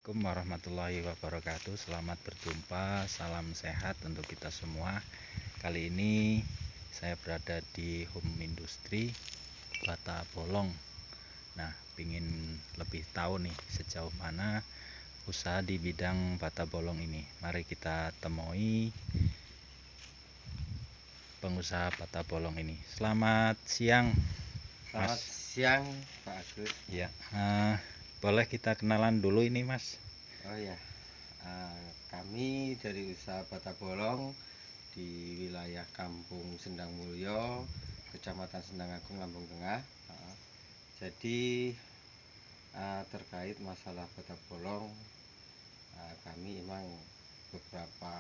Assalamualaikum warahmatullahi wabarakatuh. Selamat berjumpa, salam sehat untuk kita semua. Kali ini saya berada di Home Industry Bata Bolong. Nah, ingin lebih tahu nih sejauh mana usaha di bidang bata bolong ini. Mari kita temui pengusaha bata bolong ini. Selamat siang, Mas. Selamat siang, Pak Agus. Ya, boleh kita kenalan dulu ini, Mas? Oh ya, kami dari usaha Bata Bolong di wilayah Kampung Sendang Mulyo, Kecamatan Sendang Agung, Lampung Tengah. Jadi terkait masalah Bata Bolong, kami memang beberapa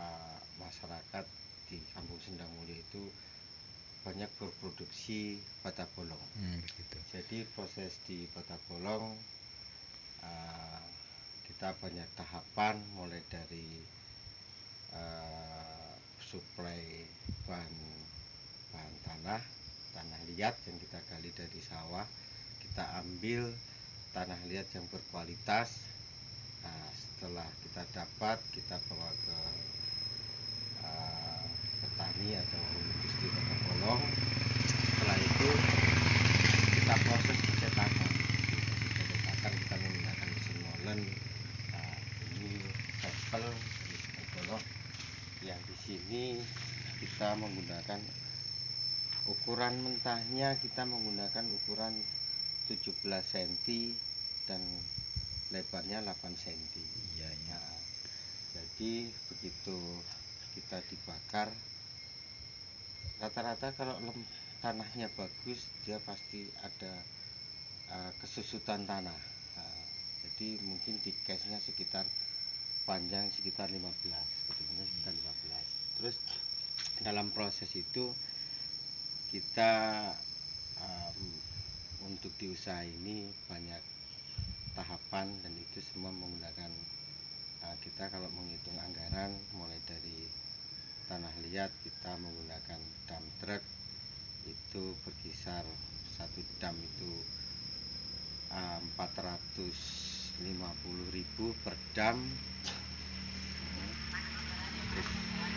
masyarakat di Kampung Sendang Mulyo itu banyak berproduksi bata bolong. Begitu. Jadi proses di bata bolong kita banyak tahapan, mulai dari suplai bahan tanah liat yang kita gali dari sawah, kita ambil tanah liat yang berkualitas. Setelah kita dapat, kita bawa ke petani atau industri bata bolong. Setelah itu kita proses cetakan. Kita menggunakan mesin molen. Ini sampel bata bolong yang di sini kita menggunakan ukuran mentahnya, kita menggunakan ukuran 17 cm dan lebarnya 8 cm. Iya. Jadi begitu kita dibakar, rata-rata kalau tanahnya bagus, dia pasti ada kesusutan tanah. Jadi mungkin di case-nya sekitar panjang sekitar 15, ketemunya sekitar 15. Terus dalam proses itu kita untuk di usaha ini banyak tahapan, dan itu semua menggunakan kita kalau menghitung anggaran, mulai dari tanah liat kita menggunakan dump truck, itu berkisar satu dam itu 450.000 per dam. Terus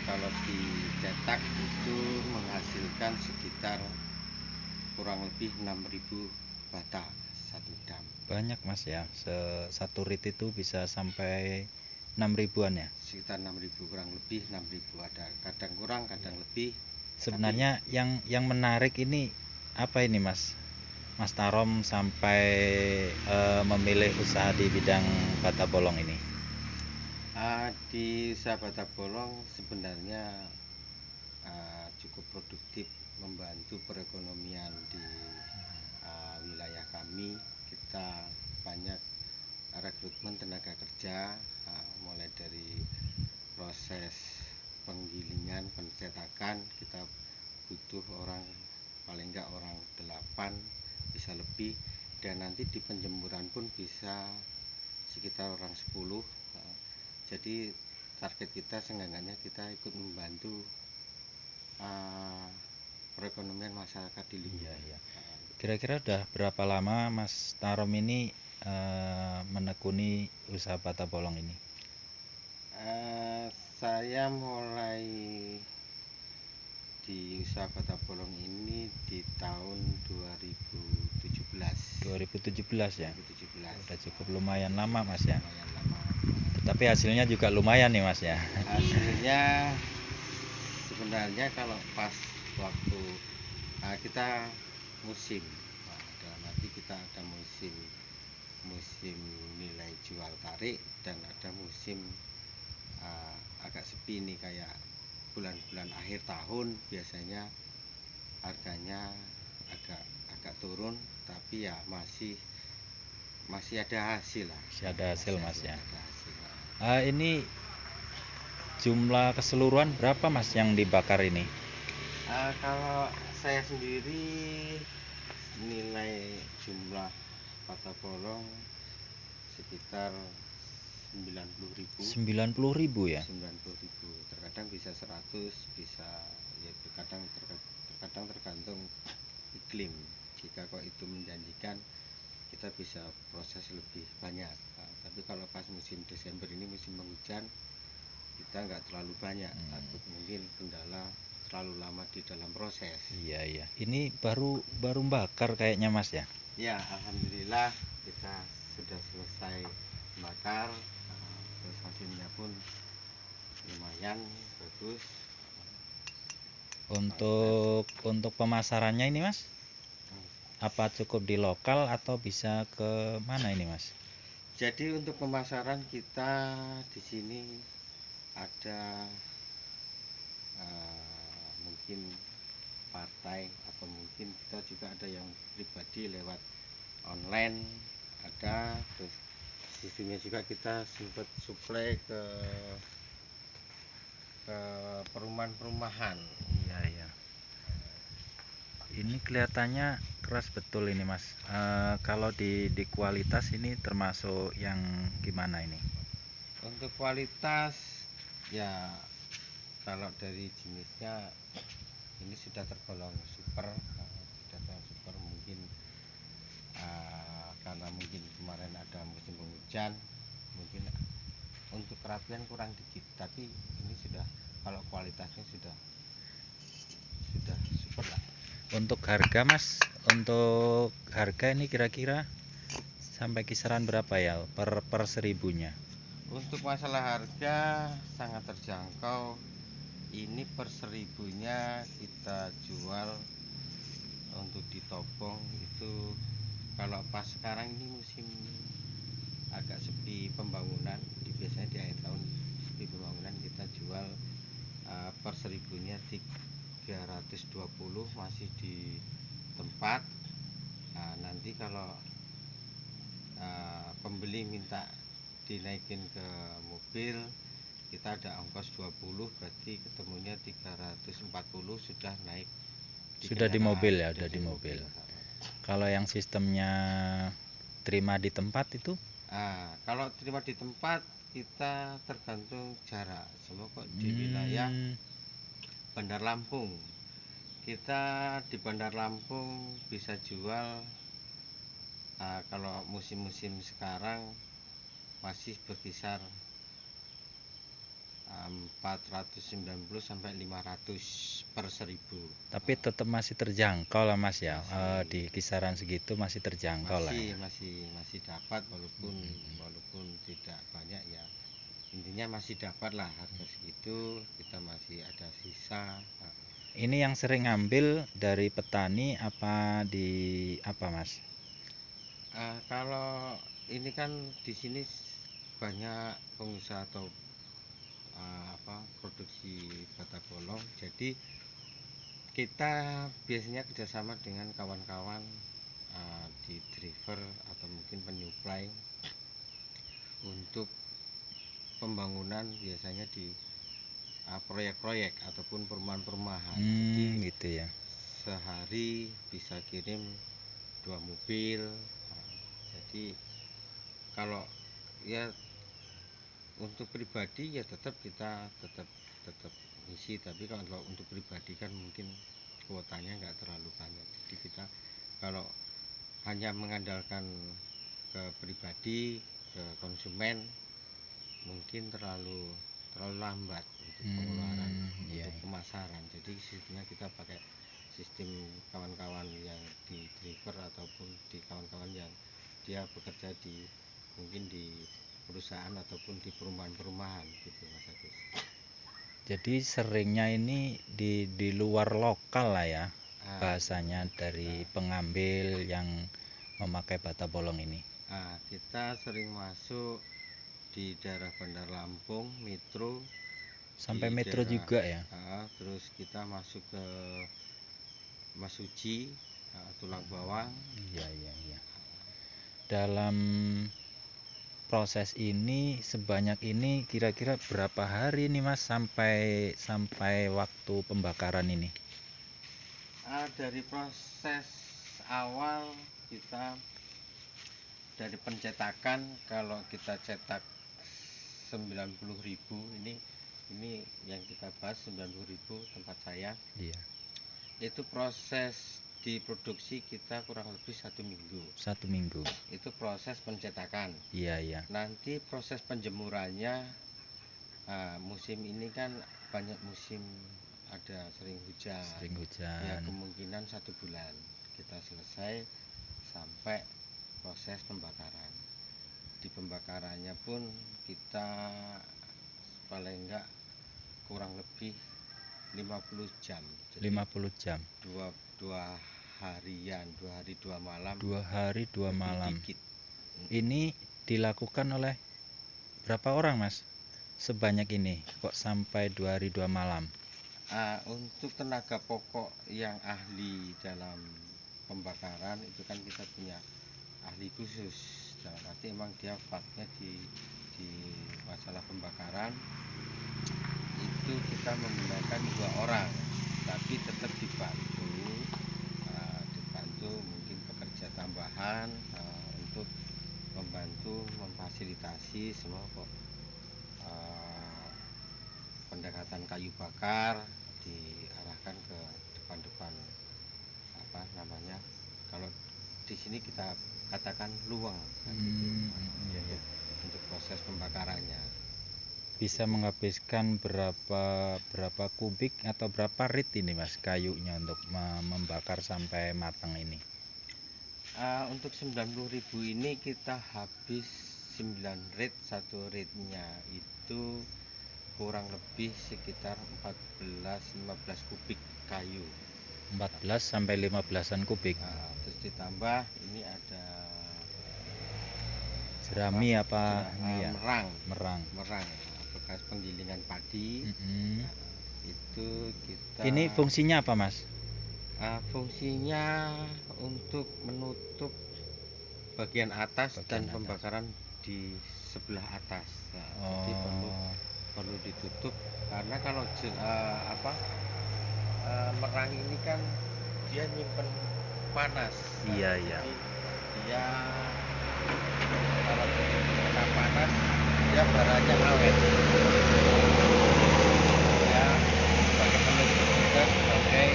kalau dicetak itu menghasilkan sekitar kurang lebih 6.000 bata satu dam. Banyak, Mas, ya. Satu rit itu bisa sampai 6.000-an ya. Sekitar 6.000, kurang lebih 6.000, ada kadang kurang kadang lebih. Sebenarnya yang menarik ini apa ini, Mas? Mas Tarom sampai memilih usaha di bidang bata bolong ini. Di usaha bata bolong sebenarnya cukup produktif, membantu perekonomian di wilayah kami. Kita banyak rekrutmen tenaga kerja, mulai dari proses penggilingan, pencetakan, kita butuh orang paling enggak orang 8, bisa lebih, dan nanti di penjemuran pun bisa sekitar orang 10. Jadi target kita seenggaknya kita ikut membantu perekonomian masyarakat di lingkungan. Iya. Kira-kira udah berapa lama Mas Tarom ini menekuni usaha bata bolong ini? Saya mulai di usaha bata bolong ini di tahun 2017. 2017 ya? 2017. Udah cukup lumayan lama, Mas, ya. Lumayan lama. Tetapi hasilnya juga lumayan nih, Mas, ya. Hasilnya sebenarnya kalau pas waktu kita musim, dalam arti kita ada musim nilai jual tarik, dan ada musim agak sepi nih, kayak bulan-bulan akhir tahun biasanya harganya agak turun, tapi ya masih ada hasil lah. Masih ada hasil, Mas, ya. Ada hasil. Ini jumlah keseluruhan berapa, Mas, yang dibakar ini? Kalau saya sendiri nilai jumlah bata bolong sekitar 90.000. 90.000 ya? 90.000, terkadang bisa 100, bisa ya terkadang tergantung iklim. Jika kok itu menjanjikan, kita bisa proses lebih banyak. Tapi kalau pas musim Desember ini musim penghujan, kita nggak terlalu banyak, takut mungkin kendala terlalu lama di dalam proses. Iya. Ini baru bakar kayaknya Mas ya. Ya, alhamdulillah kita sudah selesai bakar, terus hasilnya pun lumayan bagus. Untuk pemasarannya ini Mas, apa cukup di lokal atau bisa ke mana ini Mas? Jadi untuk pemasaran kita di sini ada mungkin partai atau mungkin kita juga ada yang pribadi lewat online ada, terus sistemnya juga kita sempat suplai ke perumahan-perumahan. Iya. Ini kelihatannya keras betul ini Mas. Kalau di kualitas ini termasuk yang gimana ini? Untuk kualitas ya, kalau dari jenisnya ini sudah tergolong super, mungkin karena mungkin kemarin ada musim penghujan, mungkin untuk kerapian kurang dikit, tapi ini sudah, kalau kualitasnya sudah super lah. Untuk harga Mas, untuk harga ini kira-kira sampai kisaran berapa ya per seribunya? Untuk masalah harga sangat terjangkau. Ini per seribunya kita jual untuk di topong itu, kalau pas sekarang ini musim agak sepi pembangunan, biasanya di akhir tahun sepi pembangunan, kita jual per seribunya 320 masih di tempat. Nanti kalau pembeli minta dinaikin ke mobil, kita ada ongkos 20, berarti ketemunya 340 sudah naik Sudah di mobil ya, udah di mobil. Kalau yang sistemnya terima di tempat itu? Kalau terima di tempat kita tergantung jarak. Semua kok di wilayah Bandar Lampung. Kita di Bandar Lampung bisa jual kalau musim-musim sekarang masih berkisar 490 sampai 500 per 1000. Tapi tetap masih terjangkau lah Mas ya. Di kisaran segitu masih terjangkau lah ya. Masih dapat, walaupun tidak banyak ya. Intinya masih dapat lah, harga segitu kita masih ada sisa. Ini yang sering ngambil dari petani apa Mas? Kalau ini kan di sini banyak pengusaha atau produksi bata bolong, jadi kita biasanya kerjasama dengan kawan-kawan di driver atau mungkin penyuplai untuk pembangunan, biasanya di proyek-proyek ataupun perumahan-perumahan. Jadi Gitu ya. sehari bisa kirim 2 mobil. Jadi kalau ya untuk pribadi ya tetap kita tetap isi, tapi kalau untuk pribadi kan mungkin kuotanya nggak terlalu banyak. Jadi kita kalau hanya mengandalkan ke pribadi, ke konsumen, mungkin terlalu lambat untuk pengeluaran, untuk pemasaran. Jadi sistemnya kita pakai sistem kawan-kawan yang di driver ataupun di kawan-kawan yang dia bekerja di mungkin di perusahaan ataupun di perumahan-perumahan gitu Mas Agus. Jadi seringnya ini di luar lokal lah ya, bahasanya dari pengambil yang memakai bata bolong ini. Kita sering masuk di daerah Bandar Lampung, Metro. Sampai Metro juga ya. Terus kita masuk ke Masuji, Tulang Bawang. Iya. Dalam proses ini sebanyak ini kira-kira berapa hari nih Mas sampai waktu pembakaran ini? Dari proses awal kita, dari pencetakan, kalau kita cetak 90.000, ini yang kita bahas 90.000 tempat saya. Iya. Itu proses diproduksi kita kurang lebih 1 minggu. 1 minggu. Itu proses pencetakan. Iya. Nanti proses penjemurannya, musim ini kan banyak musim, ada sering hujan. Ya kemungkinan 1 bulan kita selesai sampai proses pembakaran. Di pembakarannya pun kita paling enggak kurang lebih 50 jam. Jadi 50 jam. Dua harian, 2 hari 2 malam. 2 hari 2 malam. Dikit. Ini dilakukan oleh berapa orang, Mas? Sebanyak ini kok sampai 2 hari 2 malam? Untuk tenaga pokok yang ahli dalam pembakaran itu kan kita punya ahli khusus. Dalam arti emang dia faknya di masalah pembakaran itu kita menggunakan 2 orang, tapi tetap dibantu mungkin pekerja tambahan untuk membantu memfasilitasi semua pendekatan kayu bakar diarahkan ke depan-depan, kalau di sini kita katakan luang gitu, untuk proses pembakarannya. Bisa menghabiskan berapa kubik atau berapa rit ini, Mas, kayunya untuk membakar sampai matang ini? Untuk 90.000 ini kita habis 9 rit. 1 ritnya itu kurang lebih sekitar 14-15 kubik kayu. 14 sampai 15-an kubik. Terus ditambah ini ada jerami merang bekas penggilingan padi. Itu kita. Ini fungsinya apa, Mas? Fungsinya untuk menutup bagian atas dan pembakaran di sebelah atas. Jadi perlu ditutup karena kalau merang ini kan dia nyimpen panas. Iya. Jadi dia kalau kena panas dia baranya awet. Ya sebagai penutup juga sebagai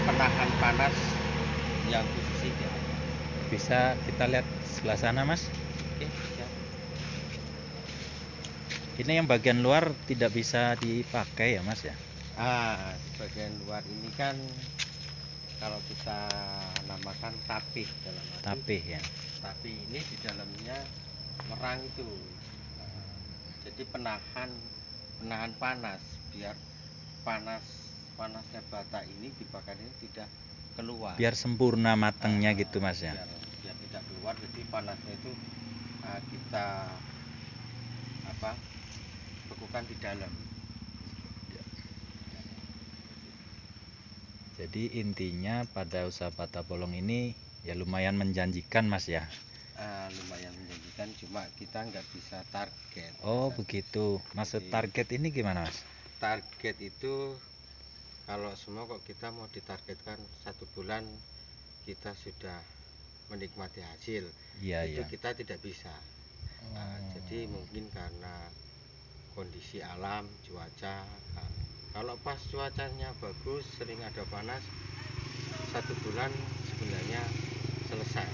penahan panas yang khusus ini. Bisa kita lihat sebelah sana, Mas? Oke, siap. Ini yang bagian luar tidak bisa dipakai ya, Mas ya? Bagian luar ini kan kalau kita namakan tapih dalam arti. Tapih ya. Tapi ini di dalamnya merang itu. Jadi penahan panas biar panasnya bata ini dibakar ini tidak keluar. Biar sempurna matangnya gitu, Mas ya. Biar tidak keluar, jadi panasnya itu kita bekukan di dalam. Jadi intinya pada usaha bata bolong ini ya lumayan menjanjikan, Mas ya. Lumayan menjanjikan, cuma kita nggak bisa target. Oh begitu. Maksud target ini gimana, Mas? Target itu kalau semua kok kita mau ditargetkan 1 bulan kita sudah menikmati hasil. Itu kita tidak bisa. Jadi mungkin karena kondisi alam, cuaca. Kalau pas cuacanya bagus, sering ada panas, 1 bulan sebenarnya selesai.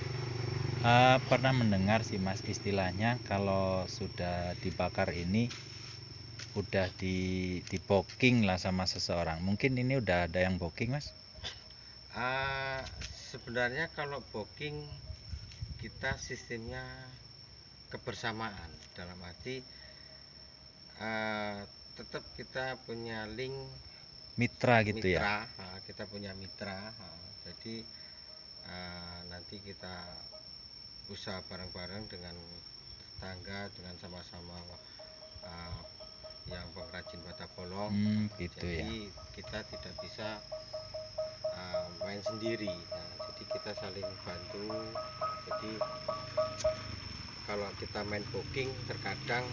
Pernah mendengar sih, Mas, istilahnya kalau sudah dibakar ini udah di booking lah sama seseorang. Mungkin ini udah ada yang booking, Mas? Sebenarnya kalau booking kita sistemnya kebersamaan, dalam arti tetap kita punya link mitra gitu ya. Kita punya mitra. Jadi nanti kita usaha bareng-bareng dengan tetangga, dengan sama-sama yang pengrajin bata bolong. Gitu. Jadi kita tidak bisa main sendiri. Jadi kita saling bantu. Jadi kalau kita main booking terkadang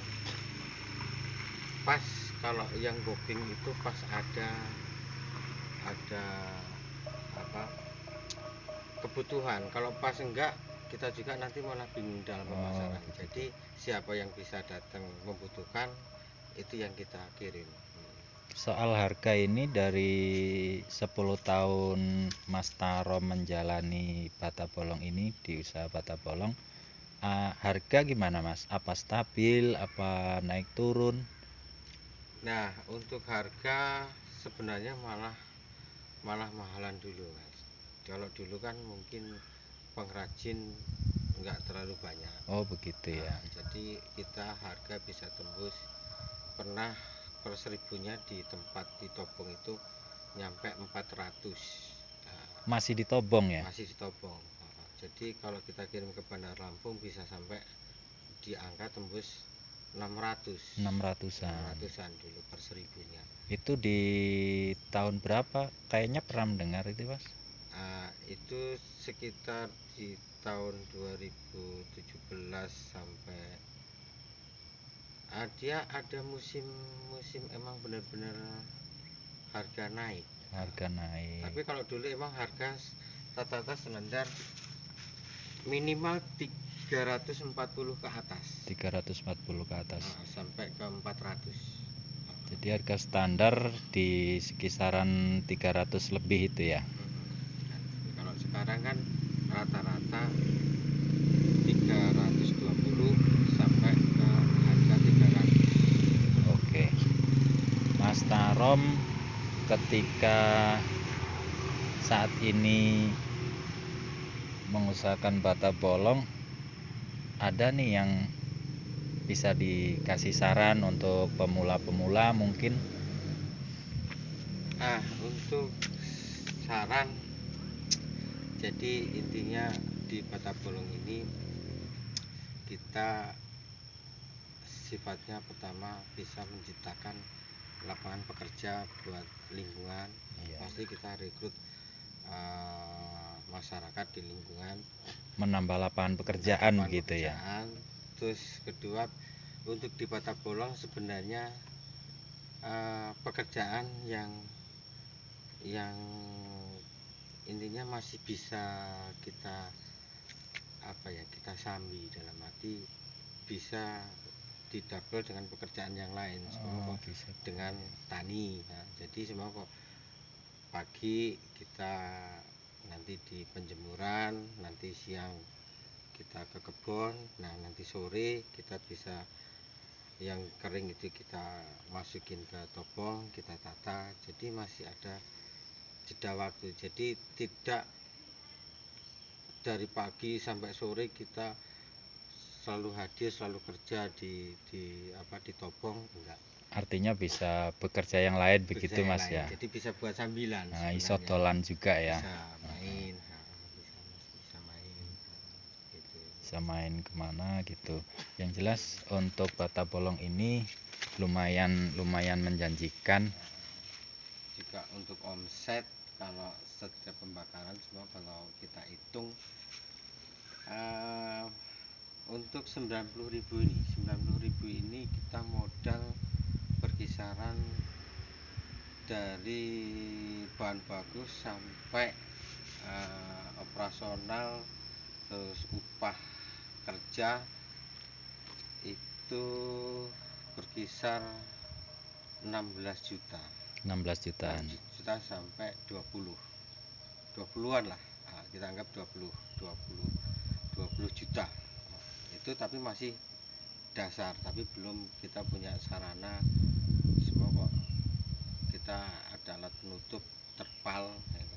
pas, kalau yang booking itu pas ada kebutuhan. Kalau pas enggak, kita juga nanti malah bingung dalam pemasaran. Jadi siapa yang bisa datang membutuhkan itu yang kita kirim. Soal harga ini dari 10 tahun Mas Taro menjalani Bata Bolong ini di usaha Bata Bolong, harga gimana Mas? Apa stabil, apa naik turun? Nah, untuk harga sebenarnya malah mahalan dulu, Mas. Kalau dulu kan mungkin pengrajin nggak terlalu banyak. Oh begitu ya. Jadi kita harga bisa tembus, pernah per seribunya di tempat di Tobong itu nyampe 400. Masih ditobong ya? Masih di Tobong. Jadi kalau kita kirim ke Bandar Lampung bisa sampai di angka tembus 600. 600-an. 600-an dulu per seribunya. Itu di tahun berapa? Kayaknya pernah mendengar itu Mas. Itu sekitar di tahun 2017 sampai dia ada musim emang benar-benar harga naik. Harga naik. Tapi kalau dulu emang harga rata-rata selendar minimal 340 ke atas. 340 ke atas. Sampai ke 400. Jadi harga standar di kisaran 300 lebih itu ya. Kalau sekarang kan rata-rata 320 sampai ke harga 300. Oke. Mas Tarom ketika saat ini mengusahakan Bata Bolong, ada nih yang bisa dikasih saran untuk pemula-pemula mungkin? Untuk saran, jadi intinya di Bata Bolong ini kita sifatnya pertama bisa menciptakan lapangan pekerja buat lingkungan. Pasti kita rekrut masyarakat di lingkungan, menambah lapangan pekerjaan gitu ya. Terus kedua, untuk di Bata Bolong sebenarnya pekerjaan yang intinya masih bisa kita kita sambi, dalam arti bisa didouble dengan pekerjaan yang lain, Bisa. dengan tani. Jadi semua kok pagi kita nanti di penjemuran, nanti siang kita ke kebun, nanti sore kita bisa yang kering itu kita masukin ke topong, kita tata. Jadi masih ada jeda waktu, jadi tidak dari pagi sampai sore kita selalu hadir, selalu kerja di topong, enggak. Artinya bisa bekerja yang lain begitu Mas ya. Jadi bisa buat sambilan. Iso tolan juga ya. Bisa main gitu. Bisa main kemana gitu. Yang jelas untuk Bata Bolong ini lumayan menjanjikan. Juga untuk omset, kalau setiap pembakaran semua kalau kita hitung untuk 90.000 ini kita modal berkisaran dari bahan bagus sampai operasional, terus upah kerja itu berkisar 16 juta. 16 jutaan. 16 juta sampai 20-an lah. Kita anggap 20 juta. Itu tapi masih dasar, tapi belum kita punya sarana semua kok. Kita ada alat penutup, terpal,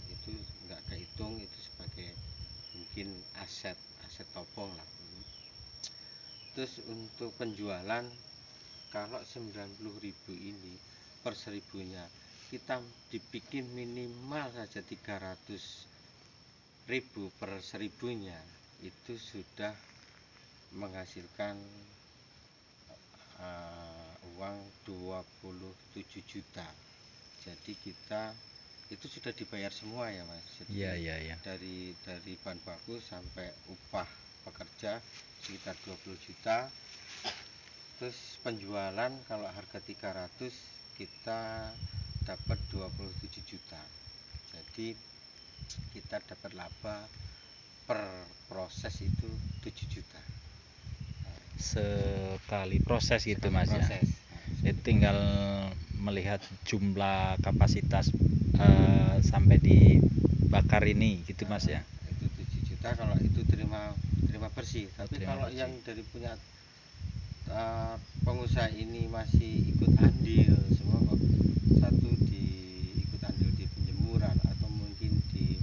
itu nggak kehitung, itu sebagai mungkin aset topong lah. Terus untuk penjualan, kalau 90.000 ini per seribunya kita dibikin minimal saja 300.000 per seribunya, itu sudah menghasilkan uang 27 juta. Jadi kita itu sudah dibayar semua ya Mas. Jadi Iya. dari bahan baku sampai upah pekerja sekitar 20 juta. Terus penjualan kalau harga 300 kita dapat 27 juta. Jadi kita dapat laba per proses itu 7 juta. Sekali proses gitu Mas proses. ya. Jadi tinggal melihat jumlah kapasitas sampai dibakar ini gitu Mas ya? Itu 7 juta kalau itu terima bersih. Tapi terima kalau bersih. yang dari punya pengusaha ini masih ikut andil semua kok, satu di ikut andil di penjemuran atau mungkin di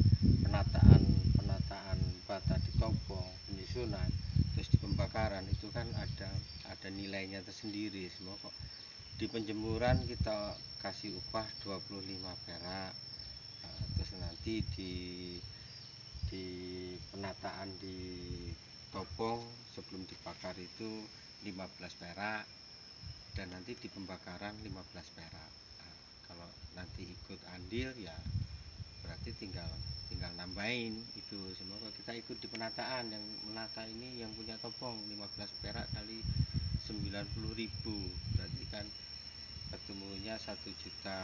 penataan bata di topong, penyusunan, terus di pembakaran, itu kan ada nilainya tersendiri semua kok. Di penjemuran kita kasih upah 25 perak, terus nanti di penataan di topong sebelum dibakar itu 15 perak, dan nanti di pembakaran 15 perak. Nah, kalau nanti ikut andil ya berarti tinggal nambahin itu semua. Kalau kita ikut di penataan, yang menata ini yang punya topong 15 perak kali 90.000, berarti kan ketemunya 1 juta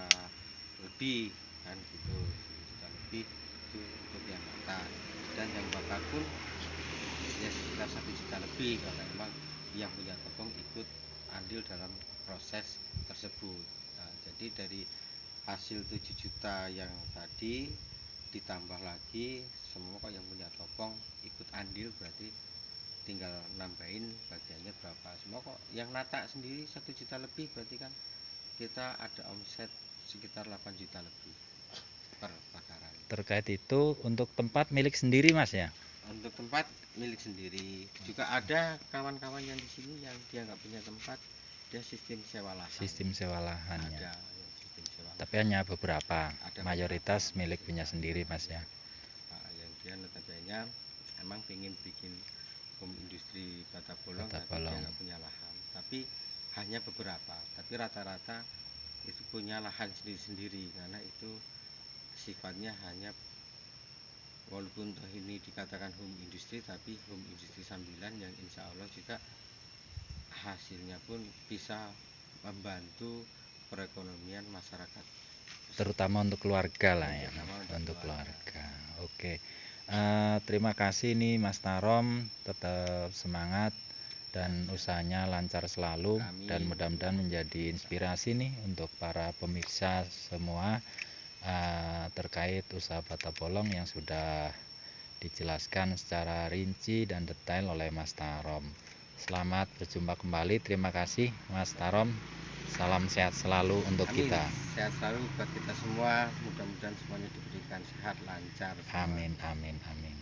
lebih kan gitu, 1 juta lebih itu untuk yang nata, dan yang bakar pun ya sekitar 1 juta lebih kalau memang yang punya topong ikut andil dalam proses tersebut. Nah, jadi dari hasil 7 juta yang tadi ditambah lagi semua kok yang punya topong ikut andil, berarti tinggal nambahin bagiannya berapa. Semua kok yang nata sendiri 1 juta lebih, berarti kan kita ada omset sekitar 8 juta lebih per bakaran. Terkait itu untuk tempat milik sendiri Mas ya? Untuk tempat milik sendiri. Juga ada kawan-kawan yang di sini yang dia nggak punya tempat, dia sistem sewa lahan. Sistem sewa lahannya. Ada yang sistem sewa. Tapi hanya beberapa, Ada mayoritas beberapa, milik punya sendiri Mas ya. yang dia notabene emang pengen bikin home industri bata bolong, Bata tapi dia bolong. nggak punya lahan. Tapi hanya beberapa, tapi rata-rata itu punya lahan sendiri-sendiri, karena itu sifatnya hanya, walaupun ini dikatakan home industry, tapi home industry sambilan yang insya Allah juga hasilnya pun bisa membantu perekonomian masyarakat, Terutama untuk keluarga lah ya, untuk keluarga. Oke, terima kasih nih Mas Tarom, tetap semangat dan usahanya lancar selalu. Amin. Dan mudah-mudahan menjadi inspirasi nih untuk para pemirsa semua terkait usaha bata bolong yang sudah dijelaskan secara rinci dan detail oleh Mas Tarom. Selamat berjumpa kembali. Terima kasih Mas Tarom. Salam sehat selalu untuk Amin. kita. Sehat selalu buat kita semua. Mudah-mudahan semuanya diberikan sehat, lancar. Amin, amin, amin.